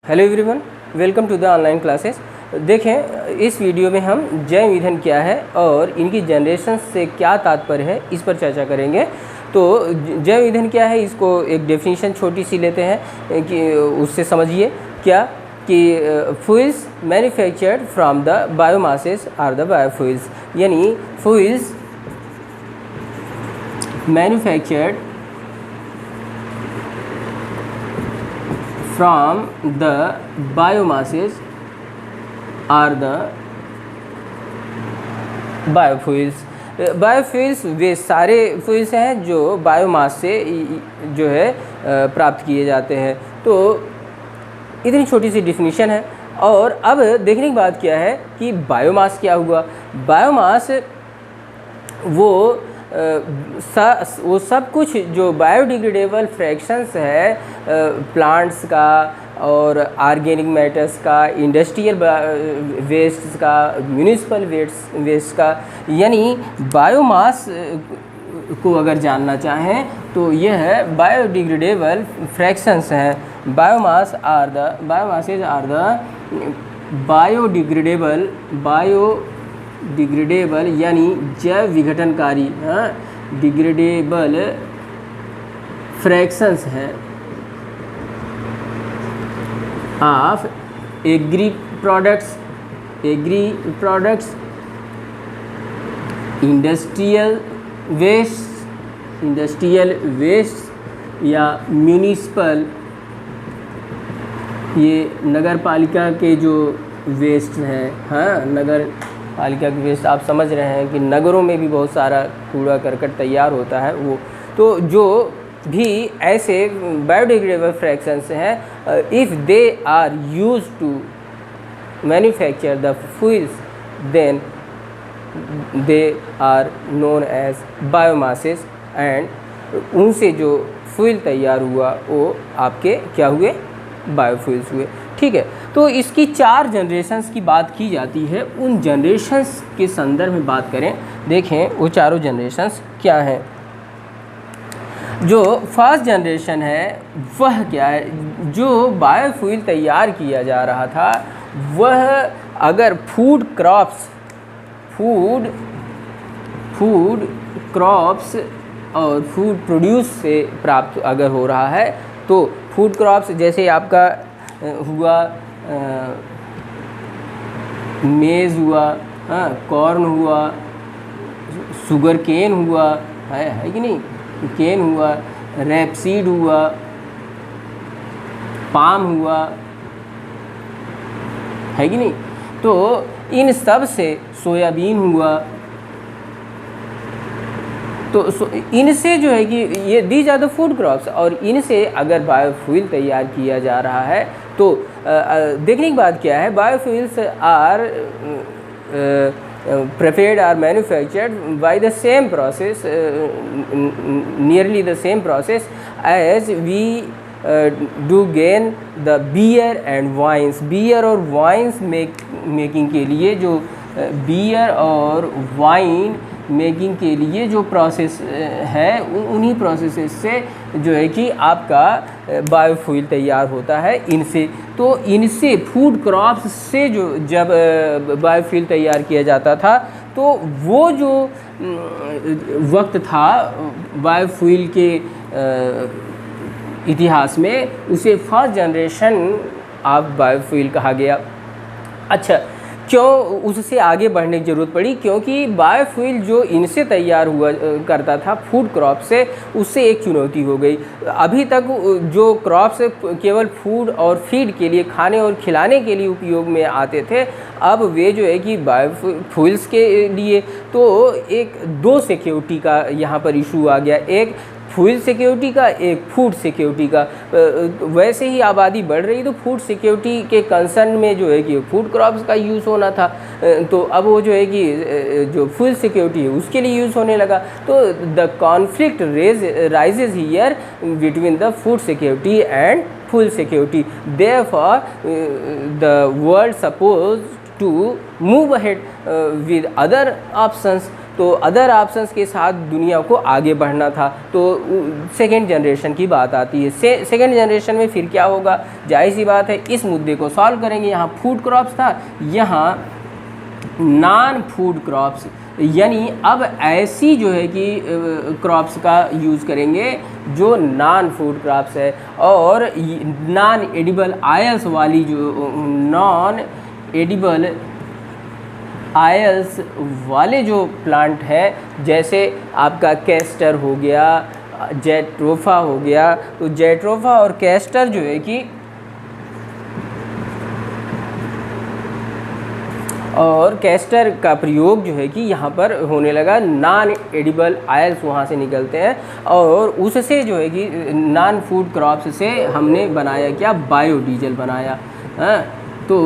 Hello everyone, welcome to the online classes. देखें, इस video में हम जैव ईंधन क्या है और इनकी जनरेशन से क्या तात्पर्य है, इस पर चर्चा करेंगे। तो जैव ईंधन क्या है, इसको एक डेफिनेशन छोटी सी लेते हैं कि उससे समझिए क्या कि fuels manufactured from the biomasses are the biofuels, यानी फ्यूल्स मैन्युफैक्चर्ड from the biomasses are the biofuels। Biofuels वे सारे फ्यूल्स हैं जो बायोमास से जो है प्राप्त किए जाते हैं। तो इतनी छोटी सी डिफिनीशन है। और अब देखने की बात क्या है कि बायोमास क्या हुआ। बायोमास वो सब कुछ जो बायोडिग्रेडेबल फ्रैक्शंस है प्लांट्स का और ऑर्गेनिक मैटर्स का, इंडस्ट्रियल वेस्ट का, म्यूनिसिपल वेस्ट का, यानी बायोमास को अगर जानना चाहें तो यह है बायोडिग्रेडेबल फ्रैक्शंस हैं। बायोमासेज आर द बायोडिग्रेडेबल यानी जैव विघटनकारी डिग्रेडेबल फ्रैक्शंस हैं of agri products, industrial waste या म्यूनिसिपल, ये नगर पालिका के जो वेस्ट हैं, नगर पालिका के वेस्ट आप समझ रहे हैं कि नगरों में भी बहुत सारा कूड़ा करकट तैयार होता है। वो तो जो भी ऐसे बायोडिग्रेडेबल फ्रैक्शंस हैं, if they are use to manufacture the fuels then they are known as biomasses, and उनसे जो फ्यूल तैयार हुआ वो आपके क्या हुए, बायोफ्यूल्स हुए। ठीक है, तो इसकी 4 जनरेशन्स की बात की जाती है। उन जनरेशन्स के संदर्भ में बात करें, देखें वो चारों जनरेशन्स क्या हैं। जो फर्स्ट जनरेशन है वह क्या है, जो बायोफ्यूल तैयार किया जा रहा था वह अगर फूड क्रॉप्स और फूड प्रोड्यूस से प्राप्त अगर हो रहा है, तो फूड क्रॉप्स जैसे आपका हुआ मेज़ हुआ, कॉर्न हुआ, शुगर केन हुआ, है कि नहीं, केन हुआ, रैपसीड हुआ, पाम हुआ, है कि नहीं। तो इन सब से सोयाबीन हुआ। तो इनसे जो है कि ये these are the food crops, और इनसे अगर बायोफ्यूल तैयार किया जा रहा है तो देखने की बात क्या है, biofuels are prepared or manufactured by the same process, nearly the same process as we do gain the beer and wines। beer और wines making के लिए जो beer और wine मेकिंग के लिए जो प्रोसेस है, उन्हीं प्रोसेस से जो है कि आपका बायोफ्यूल तैयार होता है इनसे। तो इनसे फूड क्रॉप्स से जो जब बायोफ्यूल तैयार किया जाता था, तो वो जो वक्त था बायोफ्यूल के इतिहास में, उसे फर्स्ट जनरेशन ऑफ बायोफ्यूल कहा गया। अच्छा, क्यों उससे आगे बढ़ने की ज़रूरत पड़ी, क्योंकि बायोफ्यूल जो इनसे तैयार हुआ करता था फूड क्रॉप से, उससे एक चुनौती हो गई। अभी तक जो क्रॉप्स केवल फूड और फीड के लिए, खाने और खिलाने के लिए उपयोग में आते थे, अब वे जो है कि बायोफ्यूल्स के लिए तो एक 2 सिक्योरिटी का यहाँ पर इशू आ गया, एक फूड सिक्योरिटी का, एक फूड सिक्योरिटी का। वैसे ही आबादी बढ़ रही, तो फूड सिक्योरिटी के कंसर्न में जो है कि फूड क्रॉप्स का यूज़ होना था, तो अब वो जो है कि जो फूड सिक्योरिटी है उसके लिए यूज़ होने लगा। तो the conflict rises here between the food security and food security. Therefore the world suppose to move ahead with other options तो अदर ऑप्शंस के साथ दुनिया को आगे बढ़ना था, तो सेकेंड जनरेशन की बात आती है। सेकेंड जनरेशन में फिर क्या होगा, जाहिर सी बात है इस मुद्दे को सॉल्व करेंगे। यहाँ फूड क्रॉप्स था, यहाँ नॉन फूड क्रॉप्स, यानी अब ऐसी जो है कि क्रॉप्स का यूज़ करेंगे जो नॉन फूड क्रॉप्स है, और नॉन एडिबल आयल्स वाली जो नॉन एडिबल आयल्स वाले जो प्लांट है, जैसे आपका कैस्टर हो गया, जैट्रोफा हो गया, तो जैट्रोफा और कैस्टर जो है कि और कैस्टर का प्रयोग जो है कि यहाँ पर होने लगा, नॉन एडिबल आयल्स वहाँ से निकलते हैं, और उससे जो है कि नॉन फूड क्रॉप्स से हमने बनाया क्या, बायोडीजल बनाया। तो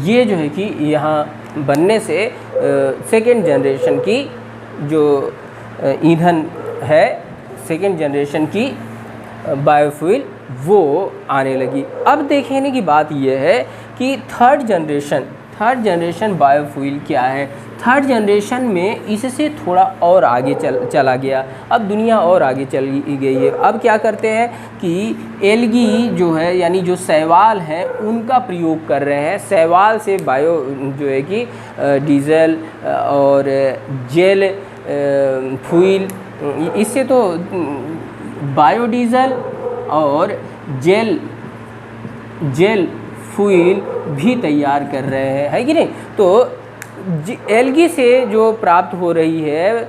ये जो है कि यहाँ बनने से सेकेंड जनरेशन की जो ईंधन है, सेकेंड जनरेशन की बायोफ्यूल वो आने लगी। अब देखने की बात यह है कि थर्ड जनरेशन बायोफ्यूल क्या है। थर्ड जनरेशन में इससे थोड़ा और आगे चला गया, अब दुनिया और आगे चली गई है। अब क्या करते हैं कि एल्गी जो है, यानी जो शैवाल हैं उनका प्रयोग कर रहे हैं। शैवाल से बायो जो है कि डीजल और जेल फ्यूल, इससे तो बायोडीजल और जेल फ्यूल भी तैयार कर रहे हैं, है कि नहीं। तो एल्गी से जो प्राप्त हो रही है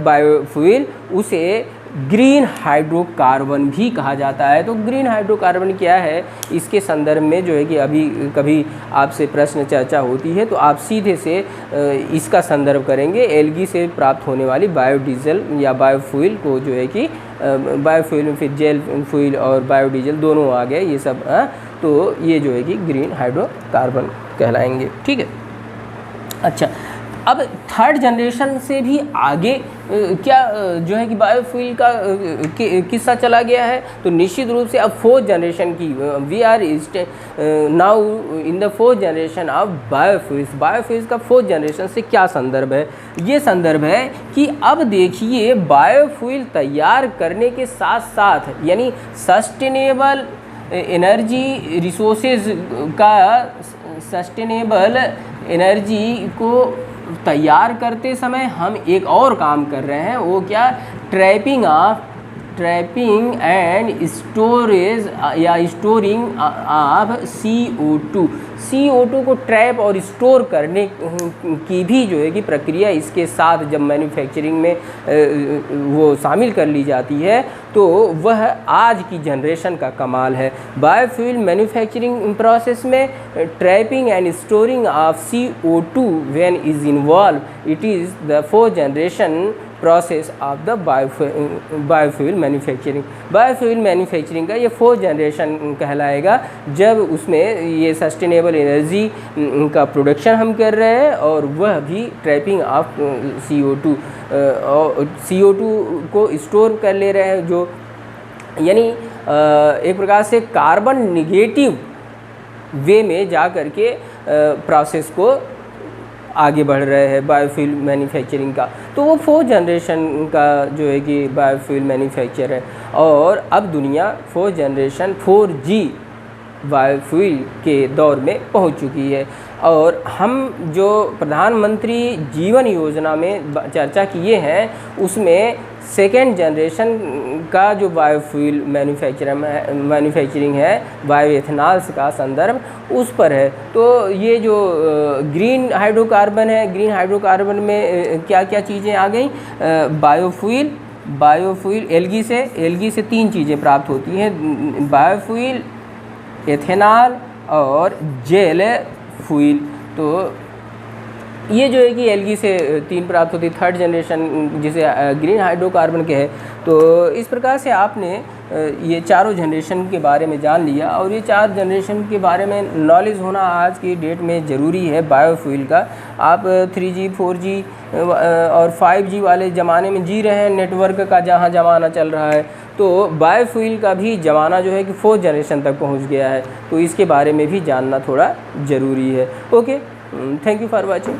बायोफ्यूल, उसे ग्रीन हाइड्रोकार्बन भी कहा जाता है। तो ग्रीन हाइड्रोकार्बन क्या है, इसके संदर्भ में जो है कि अभी कभी आपसे प्रश्न चर्चा होती है तो आप सीधे से इसका संदर्भ करेंगे, एल्गी से प्राप्त होने वाली बायोडीजल या बायोफ्यूल को जो है कि बायोफ्यूल में फिर जेल फ्यूल और बायोडीजल दोनों आ गए, ये सब तो ये जो है कि ग्रीन हाइड्रोकार्बन कहलाएंगे, ठीक है। अच्छा, अब थर्ड जनरेशन से भी आगे क्या जो है कि बायोफ्यूल का किस्सा चला गया है, तो निश्चित रूप से अब फोर्थ जनरेशन की we are now in the fourth generation of biofuels का फोर्थ जनरेशन से क्या संदर्भ है। ये संदर्भ है कि अब देखिए बायोफ्यूल तैयार करने के साथ साथ, यानी सस्टेनेबल एनर्जी रिसोर्सेज का, सस्टेनेबल एनर्जी को तैयार करते समय हम एक और काम कर रहे हैं, वो क्या, ट्रैपिंग एंड स्टोरेज या स्टोरिंग ऑफ CO2 को ट्रैप और स्टोर करने की भी जो है कि प्रक्रिया इसके साथ जब मैन्युफैक्चरिंग में वो शामिल कर ली जाती है, तो वह आज की जनरेशन का कमाल है। बायोफ्यूल मैन्युफैक्चरिंग प्रोसेस में trapping and storing of CO2 when is involve, it is the fourth generation process of the biofuel manufacturing. Biofuel manufacturing का ये फोर्थ जनरेशन कहलाएगा, जब उसमें ये सस्टेनेबल एनर्जी का प्रोडक्शन हम कर रहे हैं, और वह भी ट्रैपिंग ऑफ CO2 को स्टोर कर ले रहे हैं, जो यानी एक प्रकार से कार्बन निगेटिव वे में जा कर के प्रोसेस को आगे बढ़ रहे हैं बायोफ्यूल मैन्युफैक्चरिंग का। तो वो फोर्थ जनरेशन का जो है कि बायोफ्यूल मैन्युफैक्चर है, और अब दुनिया फोर्थ जनरेशन 4G बायोफ्यूल के दौर में पहुंच चुकी है। और हम जो प्रधानमंत्री जीवन योजना में चर्चा किए हैं, उसमें सेकेंड जनरेशन का जो बायोफ्यूल मैन्युफैक्चरिंग है, बायोएथेनॉल्स का संदर्भ उस पर है। तो ये जो ग्रीन हाइड्रोकार्बन है, ग्रीन हाइड्रोकार्बन में क्या क्या चीज़ें आ गई, बायोफ्यूल एल्गी से तीन चीज़ें प्राप्त होती हैं, बायोफ्यूल, एथेनॉल और जेल फ्यूल। तो ये जो है कि एल्गी से तीन प्राप्त होती, थर्ड जनरेशन जिसे ग्रीन हाइड्रोकार्बन के है। तो इस प्रकार से आपने ये चारों जनरेशन के बारे में जान लिया, और ये चार जनरेशन के बारे में नॉलेज होना आज की डेट में ज़रूरी है बायोफ्यूल का। आप 3G 4G और 5G वाले ज़माने में जी रहे हैं, नेटवर्क का जहाँ ज़माना चल रहा है, तो बायोफ्यूल का भी ज़माना जो है कि फोर्थ जनरेशन तक पहुँच गया है। तो इसके बारे में भी जानना थोड़ा ज़रूरी है। Okay, thank you for watching.